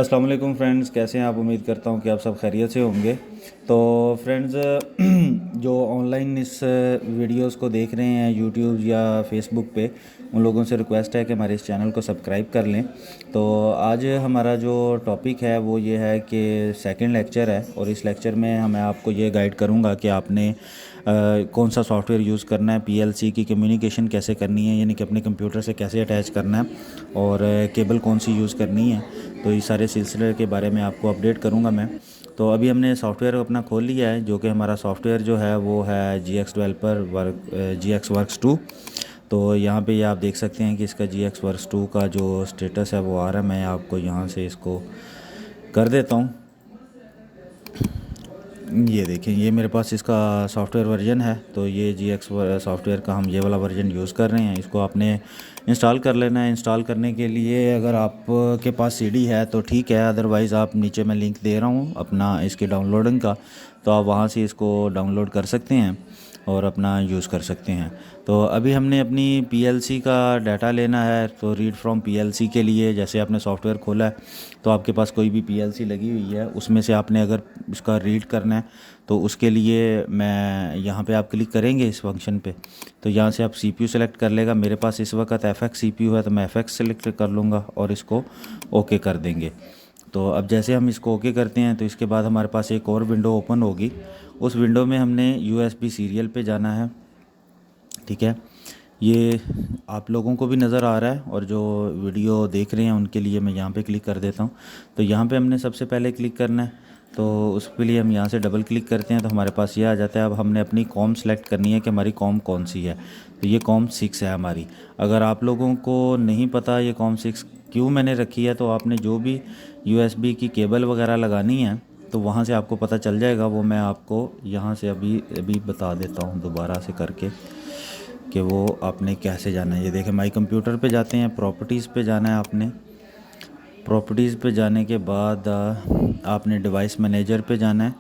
अस्सलाम वालेकुम फ्रेंड्स, कैसे हैं आप। उम्मीद करता हूं कि आप सब खैरियत से होंगे। तो फ्रेंड्स, जो ऑनलाइन इस वीडियोस को देख रहे हैं यूट्यूब या फेसबुक पे, उन लोगों से रिक्वेस्ट है कि हमारे इस चैनल को सब्सक्राइब कर लें। तो आज हमारा जो टॉपिक है वो ये है कि सेकंड लेक्चर है, और इस लेक्चर में मैं आपको ये गाइड करूँगा कि आपने कौन सा सॉफ्टवेयर यूज़ करना है, पीएलसी की कम्युनिकेशन कैसे करनी है, यानी कि अपने कंप्यूटर से कैसे अटैच करना है, और केबल कौन सी यूज़ करनी है। तो इस सारे सिलसिले के बारे में आपको अपडेट करूंगा मैं। तो अभी हमने सॉफ्टवेयर अपना खोल लिया है, जो कि हमारा सॉफ्टवेयर जो है वो है GX डेवलपर GX वर्क्स 2। तो यहाँ पे ये आप देख सकते हैं कि इसका GX वर्क्स 2 का जो स्टेटस है वो आ रहा है। मैं आपको यहाँ से इसको कर देता हूँ। ये देखें, ये मेरे पास इसका सॉफ्टवेयर वर्जन है। तो ये GX सॉफ्टवेयर का हम ये वाला वर्जन यूज़ कर रहे हैं। इसको आपने इंस्टॉल कर लेना है। इंस्टॉल करने के लिए अगर आप के पास CD है तो ठीक है, अदरवाइज़ आप नीचे मैं लिंक दे रहा हूँ अपना इसके डाउनलोडिंग का, तो आप वहाँ से इसको डाउनलोड कर सकते हैं और अपना यूज़ कर सकते हैं। तो अभी हमने अपनी पीएलसी का डाटा लेना है। तो रीड फ्रॉम पीएलसी के लिए, जैसे आपने सॉफ्टवेयर खोला है तो आपके पास कोई भी पीएलसी लगी हुई है, उसमें से आपने अगर इसका रीड करना है तो उसके लिए मैं यहाँ पे आप क्लिक करेंगे इस फंक्शन पे। तो यहाँ से आप CPU सेलेक्ट कर लेगा। मेरे पास इस वक्त FX CPU है, तो मैं FX सेलेक्ट कर लूँगा और इसको ओके कर देंगे। तो अब जैसे हम इसको ओके करते हैं तो इसके बाद हमारे पास एक और विंडो ओपन होगी। उस विंडो में हमने USB सीरियल पे जाना है। ठीक है, ये आप लोगों को भी नज़र आ रहा है, और जो वीडियो देख रहे हैं उनके लिए मैं यहाँ पे क्लिक कर देता हूँ। तो यहाँ पे हमने सबसे पहले क्लिक करना है। तो उसके लिए हम यहाँ से डबल क्लिक करते हैं तो हमारे पास ये आ जाता है। अब हमने अपनी कॉम सेलेक्ट करनी है कि हमारी कॉम कौन सी है। तो ये कॉम 6 है हमारी। अगर आप लोगों को नहीं पता ये कॉम 6 क्यों मैंने रखी है, तो आपने जो भी USB की केबल वगैरह लगानी है तो वहाँ से आपको पता चल जाएगा। वो मैं आपको यहाँ से अभी बता देता हूँ दोबारा से करके कि वो आपने कैसे जाना है। ये देखें, माई कंप्यूटर पे जाते हैं, प्रॉपर्टीज़ पे जाना है आपने। प्रॉपर्टीज़ पे जाने के बाद आपने डिवाइस मैनेजर पे जाना है।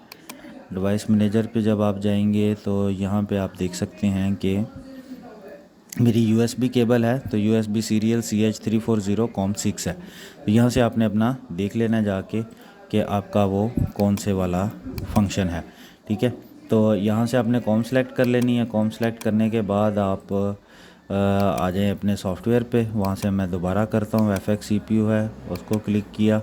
डिवाइस मैनेजर पे जब आप जाएंगे तो यहाँ पे आप देख सकते हैं कि मेरी USB केबल है। तो USB सीरियल CH340 कॉम 6 है। तो यहाँ से आपने अपना देख लेना है जाके कि आपका वो कौन से वाला फंक्शन है। ठीक है, तो यहाँ से आपने कॉम सेलेक्ट कर लेनी है। कॉम सेलेक्ट करने के बाद आप आ जाएँ अपने सॉफ्टवेयर पे। वहाँ से मैं दोबारा करता हूँ, FX CPU है, उसको क्लिक किया,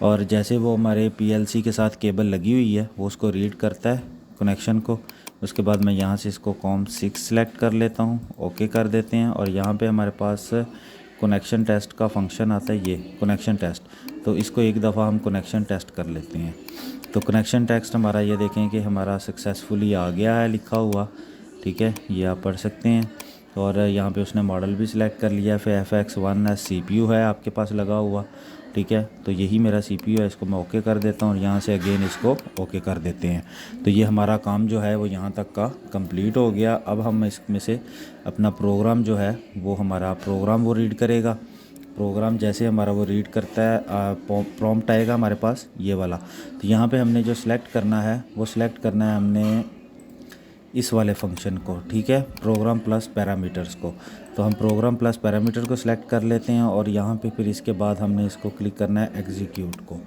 और जैसे वो हमारे PLC के साथ केबल लगी हुई है वो उसको रीड करता है कनेक्शन को। उसके बाद मैं यहाँ से इसको कॉम 6 सेलेक्ट कर लेता हूँ, ओके कर देते हैं। और यहाँ पे हमारे पास कनेक्शन टेस्ट का फंक्शन आता है, ये कनेक्शन टेस्ट। तो इसको एक दफ़ा हम कनेक्शन टेस्ट कर लेते हैं। तो कनेक्शन टेस्ट हमारा ये देखें कि हमारा सक्सेसफुली आ गया है लिखा हुआ। ठीक है, ये आप पढ़ सकते हैं। और यहाँ पे उसने मॉडल भी सिलेक्ट कर लिया। फिर FX1 CPU है आपके पास लगा हुआ। ठीक है, तो यही मेरा CPU है, इसको मैं ओके कर देता हूँ और यहाँ से अगेन इसको ओके कर देते हैं। तो ये हमारा काम जो है वो यहाँ तक का कंप्लीट हो गया। अब हम इसमें से अपना प्रोग्राम जो है वो हमारा प्रोग्राम वो रीड करेगा। प्रोग्राम जैसे हमारा वो रीड करता है, प्रॉम्प्ट आएगा हमारे पास ये वाला। तो यहाँ पे हमने जो सिलेक्ट करना है वो सिलेक्ट करना है हमने इस वाले फंक्शन को। ठीक है, प्रोग्राम प्लस पैरामीटर्स को। तो हम प्रोग्राम प्लस पैरामीटर को सिलेक्ट कर लेते हैं, और यहाँ पे फिर इसके बाद हमने इसको क्लिक करना है एग्जीक्यूट को।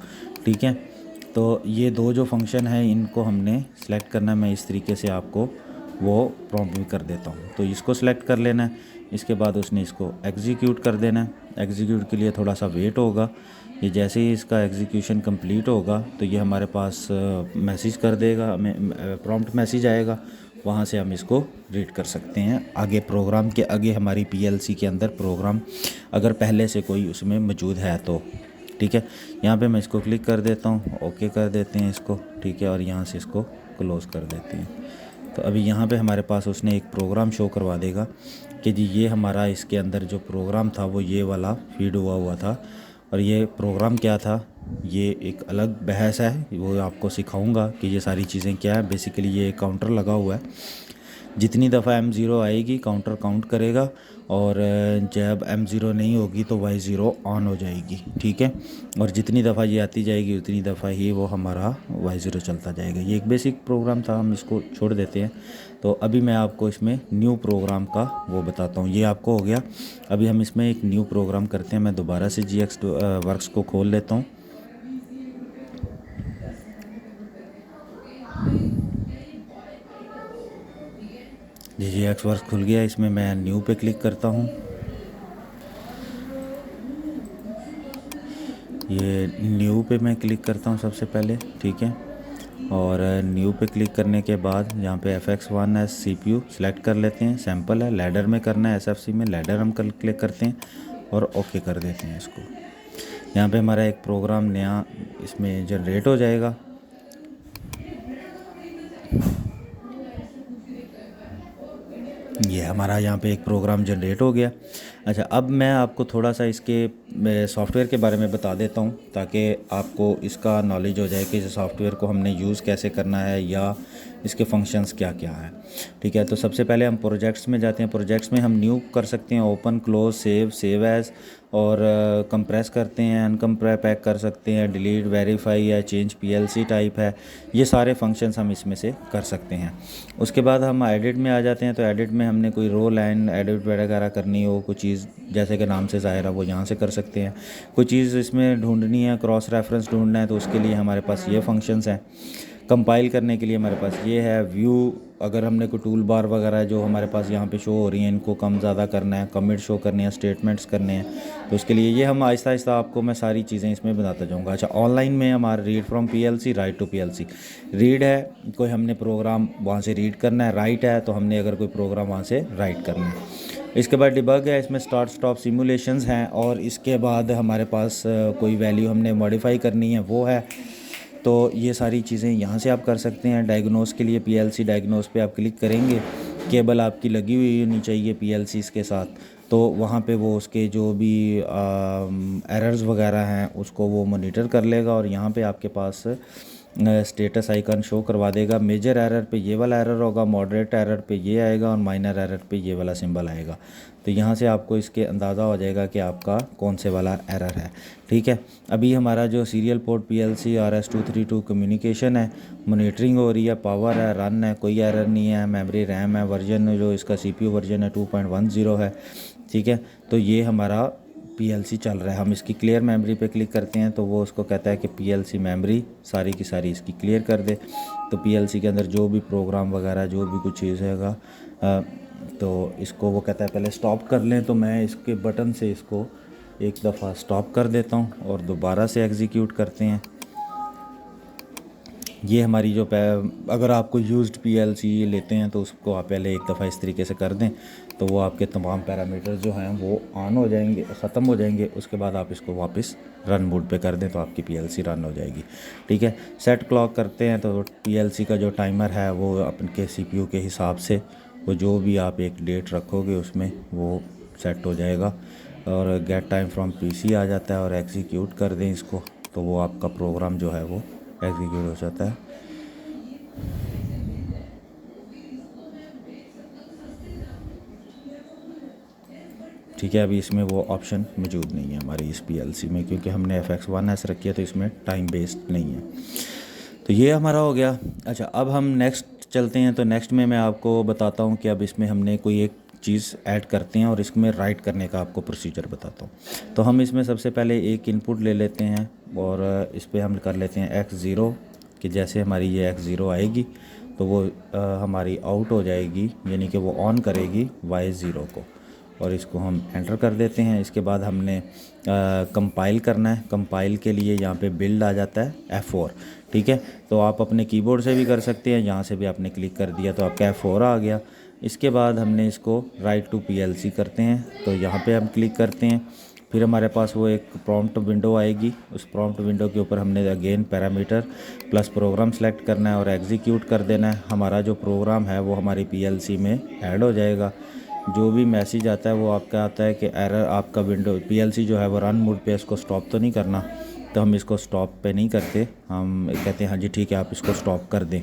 ठीक है, तो ये दो जो फंक्शन है इनको हमने सेलेक्ट करना है। मैं इस तरीके से आपको वो प्रॉम्प्ट भी कर देता हूँ। तो इसको सिलेक्ट कर लेना है, इसके बाद उसने इसको एग्जीक्यूट कर देना है। एग्जीक्यूट के लिए थोड़ा सा वेट होगा। ये जैसे ही इसका एग्जीक्यूशन कंप्लीट होगा तो ये हमारे पास मैसेज कर देगा, प्रॉम्प्ट मैसेज आएगा। वहाँ से हम इसको रीड कर सकते हैं। आगे प्रोग्राम के आगे हमारी PLC के अंदर प्रोग्राम अगर पहले से कोई उसमें मौजूद है तो। ठीक है, यहाँ पे मैं इसको क्लिक कर देता हूँ, ओके कर देते हैं इसको। ठीक है, और यहाँ से इसको क्लोज़ कर देते हैं। तो अभी यहाँ पे हमारे पास उसने एक प्रोग्राम शो करवा देगा कि जी ये हमारा इसके अंदर जो प्रोग्राम था वो ये वाला फीड हुआ था। और ये प्रोग्राम क्या था ये एक अलग बहस है, वो आपको सिखाऊंगा कि ये सारी चीज़ें क्या है। बेसिकली ये काउंटर लगा हुआ है जितनी दफ़ा M0 आएगी काउंटर काउंट करेगा, और जब M0 नहीं होगी तो Y0 ऑन हो जाएगी, ठीक है। और जितनी दफ़ा ये आती जाएगी उतनी दफ़ा ही वो हमारा Y0 चलता जाएगा। ये एक बेसिक प्रोग्राम था, हम इसको छोड़ देते हैं। तो अभी मैं आपको इसमें न्यू प्रोग्राम का वो बताता हूँ। ये आपको हो गया। अभी हम इसमें एक न्यू प्रोग्राम करते हैं। मैं दोबारा से GX वर्क्स को खोल लेता हूँ। GX वर्क्स खुल गया। इसमें मैं न्यू पे क्लिक करता हूँ। ये न्यू पे मैं क्लिक करता हूँ सबसे पहले, ठीक है। और न्यू पे क्लिक करने के बाद यहाँ पे FX1 है, CPU सेलेक्ट कर लेते हैं। सैम्पल है, लैडर में करना है, SFC में लैडर हम क्लिक करते हैं और ओके कर देते हैं इसको। यहाँ पे हमारा एक प्रोग्राम नया इसमें जनरेट हो जाएगा। ये हमारा यहाँ पे एक प्रोग्राम जनरेट हो गया। अच्छा, अब मैं आपको थोड़ा सा इसके सॉफ्टवेयर के बारे में बता देता हूँ ताकि आपको इसका नॉलेज हो जाए कि इस सॉफ्टवेयर को हमने यूज़ कैसे करना है या इसके फंक्शंस क्या क्या है, ठीक है। तो सबसे पहले हम प्रोजेक्ट्स में जाते हैं। प्रोजेक्ट्स में हम न्यू कर सकते हैं, ओपन, क्लोज, सेव एज़, और कंप्रेस करते हैं, अनकम्प्रेस पैक कर सकते हैं, डिलीट, वेरीफाई या चेंज PLC टाइप है। ये सारे फंक्शंस हम इसमें से कर सकते हैं। उसके बाद हम एडिट में आ जाते हैं। तो एडिट में हमने कोई रो लाइन एडिट वगैरह करनी हो, कोई चीज़ जैसे कि नाम से ज़ाहिर है वो यहाँ से कर सकते हैं। कोई चीज़ इसमें ढूंढनी है, क्रॉस रेफरेंस ढूंढना है, तो उसके लिए हमारे पास ये फंक्शंस हैं। कंपाइल करने के लिए हमारे पास ये है। व्यू, अगर हमने कोई टूल बार वगैरह जो हमारे पास यहाँ पे शो हो रही हैं, इनको कम ज़्यादा करना है, कमिट शो करने हैं, स्टेटमेंट्स करने हैं, तो उसके लिए ये हम आहिस्ता आहिस्ता आपको मैं सारी चीज़ें इसमें बताता जाऊँगा। अच्छा, ऑनलाइन में हमारा read from PLC, right to PLC। Read है कोई हमने प्रोग्राम वहाँ से रीड करना है, राइट है तो हमने अगर कोई प्रोग्राम वहाँ से राइट करना है। इसके बाद डिबग है, इसमें स्टार्ट स्टॉप सिमुलेशंस हैं, और इसके बाद हमारे पास कोई वैल्यू हमने मॉडिफाई करनी है वो है। तो ये सारी चीज़ें यहाँ से आप कर सकते हैं। डायग्नोस के लिए PLC डायग्नोस पे आप क्लिक करेंगे। केबल आपकी लगी हुई होनी चाहिए PLCs के साथ, तो वहाँ पे वो उसके जो भी एरर्स वगैरह हैं उसको वो मॉनिटर कर लेगा, और यहाँ पे आपके पास स्टेटस आइकन शो करवा देगा। मेजर एरर पे ये वाला एरर होगा, मॉडरेट एरर पे ये आएगा, और माइनर एरर पे ये वाला सिंबल आएगा। तो यहाँ से आपको इसके अंदाज़ा हो जाएगा कि आपका कौन से वाला एरर है, ठीक है। अभी हमारा जो serial port PLC RS-232 communication है, मॉनिटरिंग हो रही है, पावर है, रन है, कोई एरर नहीं है, मेमोरी रैम है, वर्जन जो इसका CPU वर्जन है 2.10 है, ठीक है। तो ये हमारा PLC चल रहा है। हम इसकी क्लियर मेमोरी पे क्लिक करते हैं तो वो उसको कहता है कि PLC मेमोरी सारी की सारी इसकी क्लियर कर दे। तो PLC के अंदर जो भी प्रोग्राम वगैरह जो भी कुछ चीज़ हैगा, तो इसको वो कहता है पहले स्टॉप कर लें। तो मैं इसके बटन से इसको एक दफ़ा स्टॉप कर देता हूँ और दोबारा से एग्जीक्यूट करते हैं। ये हमारी जो अगर आपको यूज्ड PLC लेते हैं तो उसको आप पहले एक दफ़ा इस तरीके से कर दें तो वो आपके तमाम पैरामीटर्स जो हैं वो ऑन हो जाएंगे, ख़त्म हो जाएंगे। उसके बाद आप इसको वापस रन मोड पे कर दें तो आपकी PLC रन हो जाएगी, ठीक है। सेट क्लॉक करते हैं तो PLC का जो टाइमर है वो अपने CPU के हिसाब से वो जो भी आप एक डेट रखोगे उसमें वो सेट हो जाएगा। और गेट टाइम फ्रॉम PC आ जाता है और एग्जीक्यूट कर दें इसको तो वो आपका प्रोग्राम जो है वो एग्जीक्यूट हो जाता है। ठीक है, अभी इसमें वो ऑप्शन मौजूद नहीं है हमारी इस PLC में क्योंकि हमने FX1S रखी है तो इसमें टाइम बेस्ड नहीं है। तो ये हमारा हो गया। अच्छा, अब हम नेक्स्ट चलते हैं। तो नेक्स्ट में मैं आपको बताता हूँ कि अब इसमें हमने कोई एक चीज़ ऐड करते हैं और इसमें राइट करने का आपको प्रोसीजर बताता हूँ। तो हम इसमें सबसे पहले एक इनपुट ले लेते हैं और इस पर हम कर लेते हैं X0 कि जैसे हमारी ये X0 आएगी तो वो हमारी आउट हो जाएगी, यानी कि वो ऑन करेगी Y0 को, और इसको हम एंटर कर देते हैं। इसके बाद हमने कंपाइल करना है। कंपाइल के लिए यहाँ पे बिल्ड आ जाता है F4, ठीक है। तो आप अपने कीबोर्ड से भी कर सकते हैं, यहाँ से भी आपने क्लिक कर दिया तो आपका F4 आ गया। इसके बाद हमने इसको राइट टू PLC करते हैं तो यहाँ पे हम क्लिक करते हैं। फिर हमारे पास वो एक प्रॉम्प्ट विंडो आएगी, उस प्रॉम्प्ट विंडो के ऊपर हमने again parameter plus program select करना है और एग्जीक्यूट कर देना है। हमारा जो प्रोग्राम है वो हमारी PLC में ऐड हो जाएगा। जो भी मैसेज आता है वो आपका आता है कि एरर आपका विंडो PLC जो है वो रन मोड पे, इसको स्टॉप तो नहीं करना। तो हम इसको स्टॉप पे नहीं करते, हम कहते हैं हाँ जी ठीक है आप इसको स्टॉप कर दें।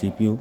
CPU